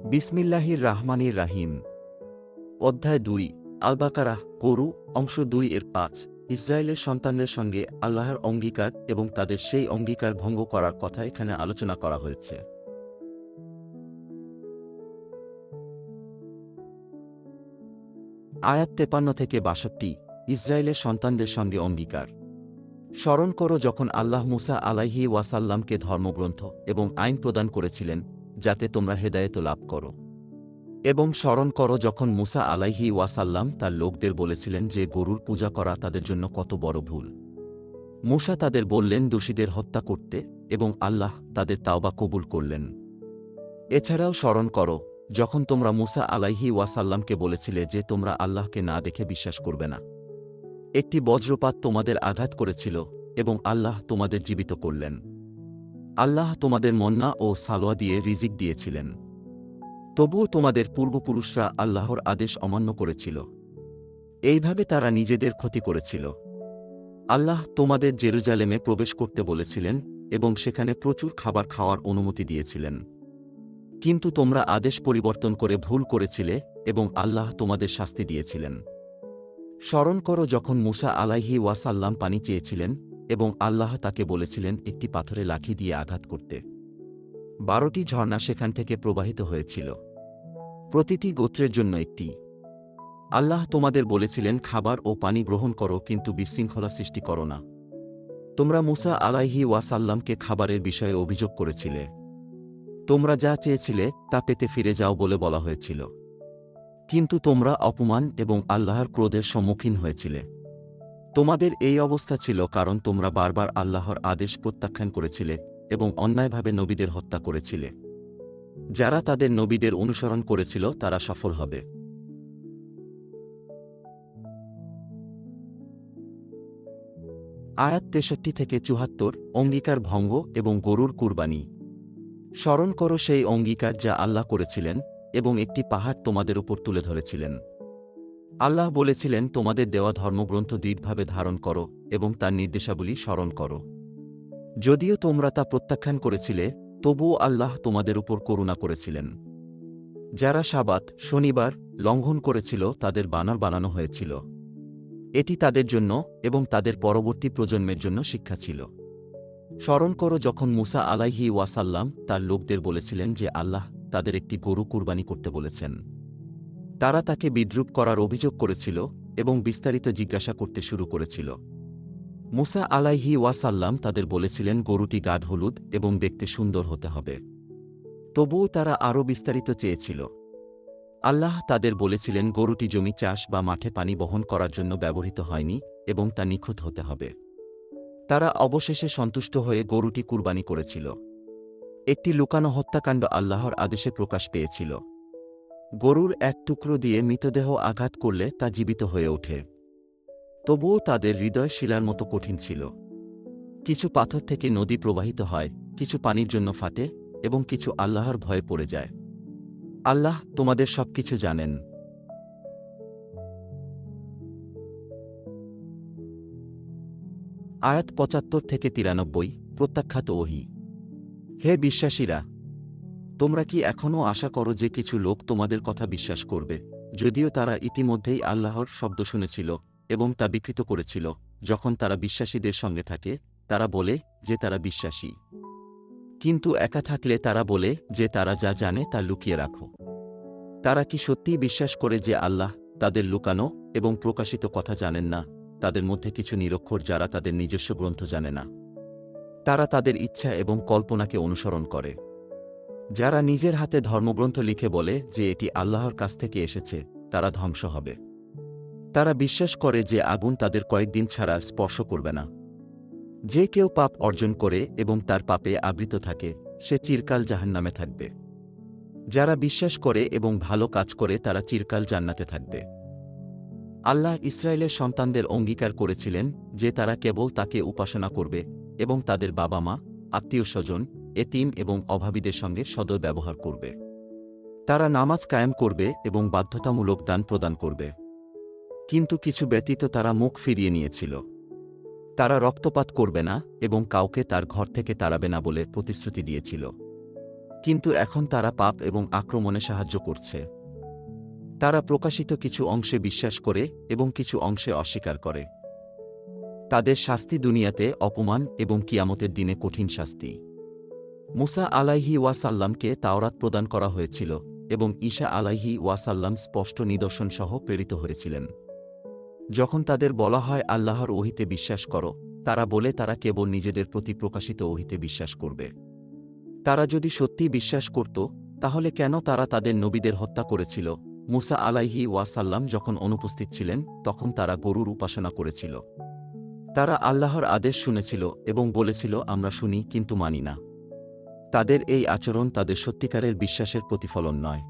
বিসমিল্লাহির রাহমানির রাহিম। অধ্যায় ২ আল বাকারাহ গরু অংশ ২ এর ৫ ইসরায়েলের সন্তানদের সঙ্গে আল্লাহর অঙ্গীকার এবং তাদের সেই অঙ্গীকার ভঙ্গ করার কথা এখানে আলোচনা করা হয়েছে। আয়াত ৫৩ থেকে ৬২ ইসরায়েলের সন্তানদের সঙ্গে অঙ্গীকার। স্মরণ করো যখন আল্লাহ মুসা আলাইহি ওয়াসাল্লামকে ধর্মগ্রন্থ এবং আইন প্রদান করেছিলেন যাতে তোমরা হেদায়েত লাভ করো। এবং স্মরণ করো যখন মুসা আলাইহি ওয়াসাল্লাম তার লোকদের বলেছিলেন যে গরুর পূজা করা তাদের জন্য কত বড় ভুল। মুসা তাদের বললেন দোষীদের হত্যা করতে এবং আল্লাহ তাদের তাওবা কবুল করলেন। এছাড়াও স্মরণ করো যখন তোমরা মুসা আলাইহি ওয়াসাল্লামকে বলেছিলে যে তোমরা আল্লাহকে না দেখে বিশ্বাস করবে না। একটি বজ্রপাত তোমাদের আঘাত করেছিল এবং আল্লাহ তোমাদের জীবিত করলেন। আল্লাহ তোমাদের মন্না ও সালোয়া দিয়ে রিজিক দিয়েছিলেন। তবুও তোমাদের পূর্বপুরুষরা আল্লাহর আদেশ অমান্য করেছিল। এইভাবে তারা নিজেদের ক্ষতি করেছিল। আল্লাহ তোমাদের জেরুজালেমে প্রবেশ করতে বলেছিলেন এবং সেখানে প্রচুর খাবার খাওয়ার অনুমতি দিয়েছিলেন। কিন্তু তোমরা আদেশ পরিবর্তন করে ভুল করেছিলে এবং আল্লাহ তোমাদের শাস্তি দিয়েছিলেন। স্মরণ করো যখন মুসা আলাইহি ওয়াসাল্লাম পানি চেয়েছিলেন এবং আল্লাহ তাকে বলেছিলেন একটি পাথরে লাঠি দিয়ে আঘাত করতে। ১২টি ঝর্ণা সেখান থেকে প্রবাহিত হয়েছিল, প্রতিটি গোত্রের জন্য একটি। আল্লাহ তোমাদের বলেছিলেন খাবার ও পানি গ্রহণ করো কিন্তু বিশৃঙ্খলা সৃষ্টি করো না। তোমরা মুসা আলাইহি ওয়াসাল্লামকে খাবারের বিষয়ে অভিযোগ করেছিলে। তোমরা যা চেয়েছিলে তা পেতে ফিরে যাও বলে বলা হয়েছিল। কিন্তু তোমরা অপমান এবং আল্লাহর ক্রোধের সম্মুখীন হয়েছিলে। তোমাদের এই অবস্থা ছিল কারণ তোমরা বারবার আল্লাহর আদেশ প্রত্যাখ্যান করেছিলে এবং অন্যায়ভাবে নবীদের হত্যা করেছিলে। যারা তাদের নবীদের অনুসরণ করেছিল তারা সফল হবে। আয়াত ৬৩ থেকে ৭৪ অঙ্গীকার ভঙ্গ এবং গরুর কুরবানি। স্মরণ করো সেই অঙ্গীকার যা আল্লাহ করেছিলেন এবং একটি পাহাড় তোমাদের উপর তুলে ধরেছিলেন। আল্লাহ বলেছিলেন তোমাদের দেওয়া ধর্মগ্রন্থ দৃঢ়ভাবে ধারণ করো এবং তার নির্দেশাবলী স্মরণ করো। যদিও তোমরা তা প্রত্যাখ্যান করেছিলে তবুও আল্লাহ তোমাদের উপর করুণা করেছিলেন। যারা সাবাত শনিবার লঙ্ঘন করেছিল তাদের বানর বানানো হয়েছিল। এটি তাদের জন্য এবং তাদের পরবর্তী প্রজন্মের জন্য শিক্ষা ছিল। স্মরণ করো যখন মুসা আলাইহি ওয়াসাল্লাম তার লোকদের বলেছিলেন যে আল্লাহ তাদের একটি গরু কুরবানি করতে বলেছেন। তারা তাকে বিদ্রূপ করার অভিযোগ করেছিল এবং বিস্তারিত জিজ্ঞাসা করতে শুরু করেছিল। মুসা আলাইহি ওয়াসাল্লাম তাদের বলেছিলেন গরুটি গাঢ় হলুদ এবং দেখতে সুন্দর হতে হবে। তবুও তারা আরও বিস্তারিত চেয়েছিল। আল্লাহ তাদের বলেছিলেন গরুটি জমি চাষ বা মাঠে পানি বহন করার জন্য ব্যবহৃত হয়নি এবং তা নিখুঁত হতে হবে। তারা অবশেষে সন্তুষ্ট হয়ে গরুটি কুরবানি করেছিল। একটি লুকানো হত্যাকাণ্ড আল্লাহর আদেশে প্রকাশ পেয়েছিল। গরুর এক টুকরো দিয়ে মৃতদেহ আঘাত করলে তা জীবিত হয়ে ওঠে। তবুও তাদের হৃদয় শিলার মতো কঠিন ছিল। কিছু পাথর থেকে নদী প্রবাহিত হয়, কিছু পানির জন্য ফাটে এবং কিছু আল্লাহর ভয়ে পড়ে যায়। আল্লাহ তোমাদের সবকিছু জানেন। আয়াত ৭৫ থেকে ৯৩ প্রত্যাখ্যাত ওহী। হে বিশ্বাসীরা, তোমরা কি এখনও আশা করো যে কিছু লোক তোমাদের কথা বিশ্বাস করবে, যদিও তারা ইতিমধ্যেই আল্লাহর শব্দ শুনেছিল এবং তা বিকৃত করেছিল? যখন তারা বিশ্বাসীদের সঙ্গে থাকে তারা বলে যে তারা বিশ্বাসী, কিন্তু একা থাকলে তারা বলে যে তারা যা জানে তা লুকিয়ে রাখো। তারা কি সত্যিই বিশ্বাস করে যে আল্লাহ তাদের লুকানো এবং প্রকাশিত কথা জানেন না? তাদের মধ্যে কিছু নিরক্ষর যারা তাদের নিজস্ব গ্রন্থ জানে না। তারা তাদের ইচ্ছা এবং কল্পনাকে অনুসরণ করে। যারা নিজের হাতে ধর্মগ্রন্থ লিখে বলে যে এটি আল্লাহর কাছ থেকে এসেছে, তারা ধ্বংস হবে। তারা বিশ্বাস করে যে আগুন তাদের কয়েকদিন ছাড়া স্পর্শ করবে না। যে কেউ পাপ অর্জন করে এবং তার পাপে আবৃত থাকে সে চিরকাল জাহান্নামে থাকবে। যারা বিশ্বাস করে এবং ভালো কাজ করে তারা চিরকাল জান্নাতে থাকবে। আল্লাহ ইসরায়েলের সন্তানদের অঙ্গীকার করেছিলেন যে তারা কেবল তাকে উপাসনা করবে এবং তাদের বাবা মা, আত্মীয়স্বজন, এতিম এবং অভাবীদের সঙ্গে সদয় ব্যবহার করবে। তারা নামাজ কায়েম করবে এবং বাধ্যতামূলক দান প্রদান করবে। কিন্তু কিছু ব্যতীত তারা মুখ ফিরিয়ে নিয়েছিল। তারা রক্তপাত করবে না এবং কাউকে তার ঘর থেকে তাড়াবে না বলে প্রতিশ্রুতি দিয়েছিল। কিন্তু এখন তারা পাপ এবং আক্রমণে সাহায্য করছে। তারা প্রকাশিত কিছু অংশে বিশ্বাস করে এবং কিছু অংশে অস্বীকার করে। তাদের শাস্তি দুনিয়াতে অপমান এবং কিয়ামতের দিনে কঠিন শাস্তি। মুসা আলাইহি ওয়াসাল্লামকে তাওরাত প্রদান করা হয়েছিল এবং ঈসা আলাইহি ওয়াসাল্লাম স্পষ্ট নিদর্শন সহ প্রেরিত হয়েছিলেন। যখন তাদের বলা হয় আল্লাহর ওহীতে বিশ্বাস করো, তারা বলে তারা কেবল নিজেদের প্রতি প্রকাশিত ওহীতে বিশ্বাস করবে। তারা যদি সত্যি বিশ্বাস করত, তাহলে কেন তারা তাদের নবীদের হত্যা করেছিল? মুসা আলাইহি ওয়াসাল্লাম যখন অনুপস্থিত ছিলেন তখন তারা গরুর উপাসনা করেছিল। তারা আল্লাহর আদেশ শুনেছিল এবং বলেছিল আমরা শুনি কিন্তু মানি না। তাদের এই আচরণ তাদের সত্যিকারের বিশ্বাসের প্রতিফলন নয়।